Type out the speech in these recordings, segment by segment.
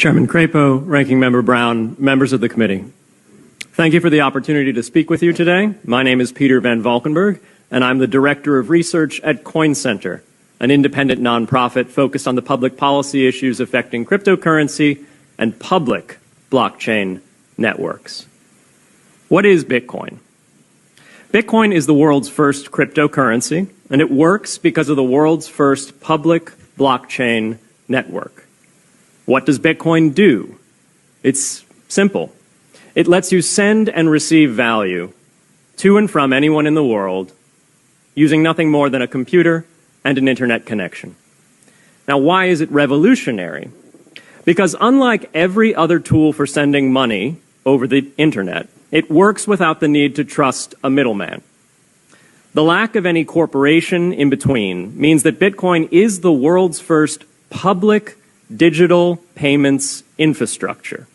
Chairman Crapo, Ranking Member Brown, members of the committee. Thank you for the opportunity to speak with you today. My name is Peter Van Valkenburg, and I'm the Director of Research at Coin Center, an independent nonprofit focused on the public policy issues affecting cryptocurrency and public blockchain networks. What is Bitcoin? Bitcoin is the world's first cryptocurrency, and it works because of the world's first public blockchain network. What does Bitcoin do? It's simple. It lets you send and receive value to and from anyone in the world using nothing more than a computer and an internet connection. Now, why is it revolutionary? Because unlike every other tool for sending money over the internet, it works without the need to trust a middleman. The lack of any corporation in between means that Bitcoin is the world's first public digital payments infrastructure.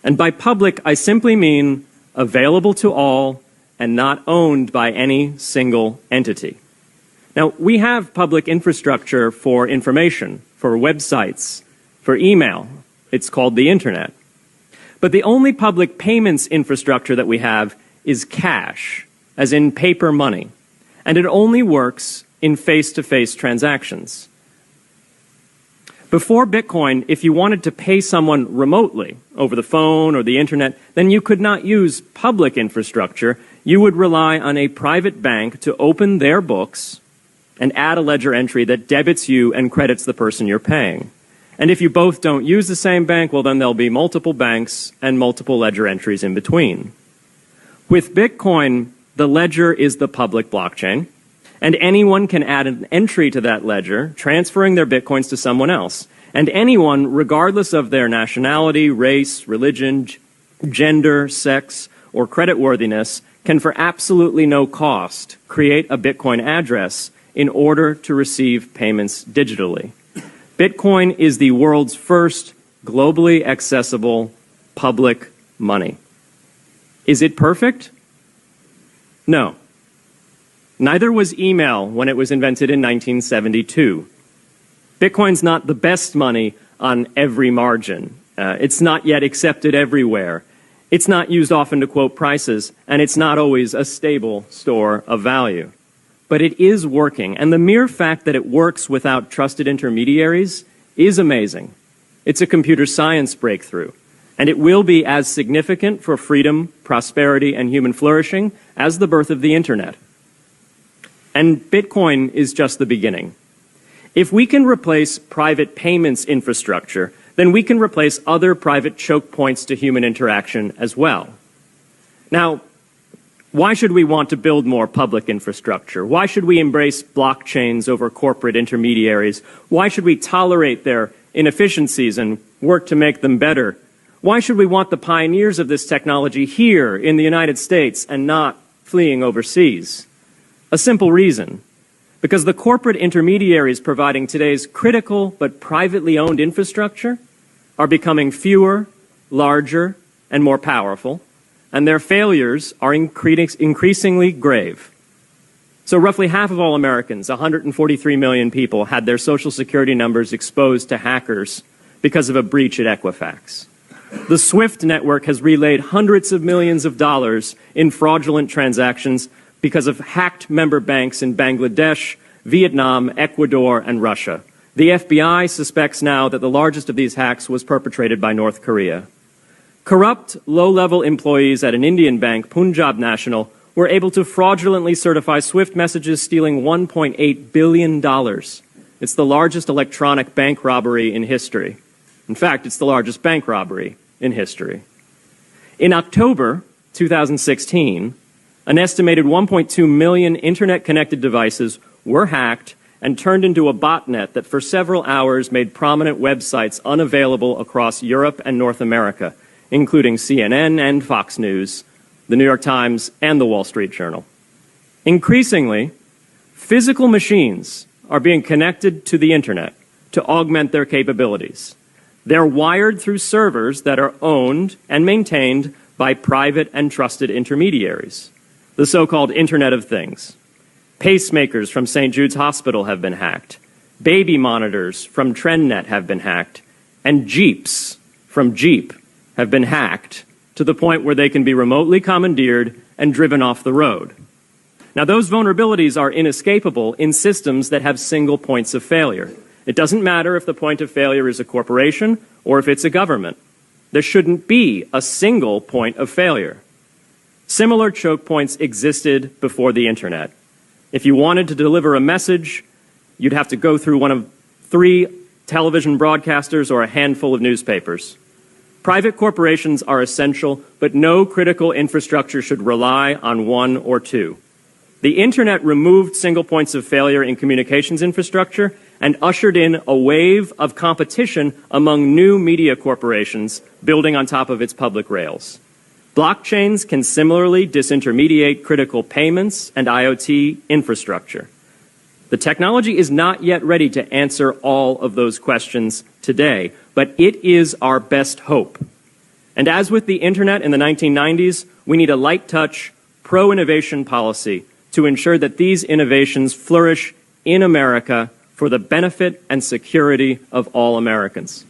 And by public, I simply mean available to all and not owned by any single entity. Now, we have public infrastructure for information, for websites, for email. It's called the internet. But the only public payments infrastructure that we have is cash, as in paper money. And it only works in face-to-face transactions. Before Bitcoin, if you wanted to pay someone remotely over the phone or the internet, then you could not use public infrastructure. You would rely on a private bank to open their books and add a ledger entry that debits you and credits the person you're paying. And if you both don't use the same bank, well, then there'll be multiple banks and multiple ledger entries in between. With Bitcoin, the ledger is the public blockchain, and anyone can add an entry to that ledger, transferring their Bitcoins to someone else. And anyone, regardless of their nationality, race, religion, gender, sex, or creditworthiness, can for absolutely no cost create a Bitcoin address in order to receive payments digitally. Bitcoin is the world's first globally accessible public money. Is it perfect? No. Neither was email when it was invented in 1972. Bitcoin's not the best money on every margin. It's not yet accepted everywhere. It's not used often to quote prices, and it's not always a stable store of value. But it is working, and the mere fact that it works without trusted intermediaries is amazing. It's a computer science breakthrough, and it will be as significant for freedom, prosperity, and human flourishing as the birth of the internet. And Bitcoin is just the beginning. If we can replace private payments infrastructure, then we can replace other private choke points to human interaction as well. Now, why should we want to build more public infrastructure? Why should we embrace blockchains over corporate intermediaries? Why should we tolerate their inefficiencies and work to make them better? Why should we want the pioneers of this technology here in the United States and not fleeing overseas? A simple reason. Because the corporate intermediaries providing today's critical but privately owned infrastructure are becoming fewer, larger, and more powerful, and their failures are increasingly grave. So roughly half of all Americans, 143 million people, had their Social Security numbers exposed to hackers because of a breach at Equifax. The SWIFT network has relayed hundreds of millions of dollars in fraudulent transactions because of hacked member banks in Bangladesh, Vietnam, Ecuador, and Russia. The FBI suspects now that the largest of these hacks was perpetrated by North Korea. Corrupt, low-level employees at an Indian bank, Punjab National, were able to fraudulently certify SWIFT messages, stealing $1.8 billion. It's the largest electronic bank robbery in history. In fact, it's the largest bank robbery in history. In October 2016, an estimated 1.2 million internet-connected devices were hacked and turned into a botnet that for several hours made prominent websites unavailable across Europe and North America, including CNN and Fox News, the New York Times, and the Wall Street Journal. Increasingly, physical machines are being connected to the internet to augment their capabilities. They're wired through servers that are owned and maintained by private and trusted intermediaries, the so-called Internet of Things. Pacemakers from St. Jude's Hospital have been hacked. Baby monitors from TrendNet have been hacked. And Jeeps from Jeep have been hacked to the point where they can be remotely commandeered and driven off the road. Now, those vulnerabilities are inescapable in systems that have single points of failure. It doesn't matter if the point of failure is a corporation or if it's a government. There shouldn't be a single point of failure. Similar choke points existed before the internet. If you wanted to deliver a message, you'd have to go through one of 3 television broadcasters or a handful of newspapers. Private corporations are essential, but no critical infrastructure should rely on 1 or 2. The internet removed single points of failure in communications infrastructure and ushered in a wave of competition among new media corporations building on top of its public rails. Blockchains can similarly disintermediate critical payments and IoT infrastructure. The technology is not yet ready to answer all of those questions today, but it is our best hope. And as with the internet in the 1990s, we need a light-touch, pro-innovation policy to ensure that these innovations flourish in America for the benefit and security of all Americans.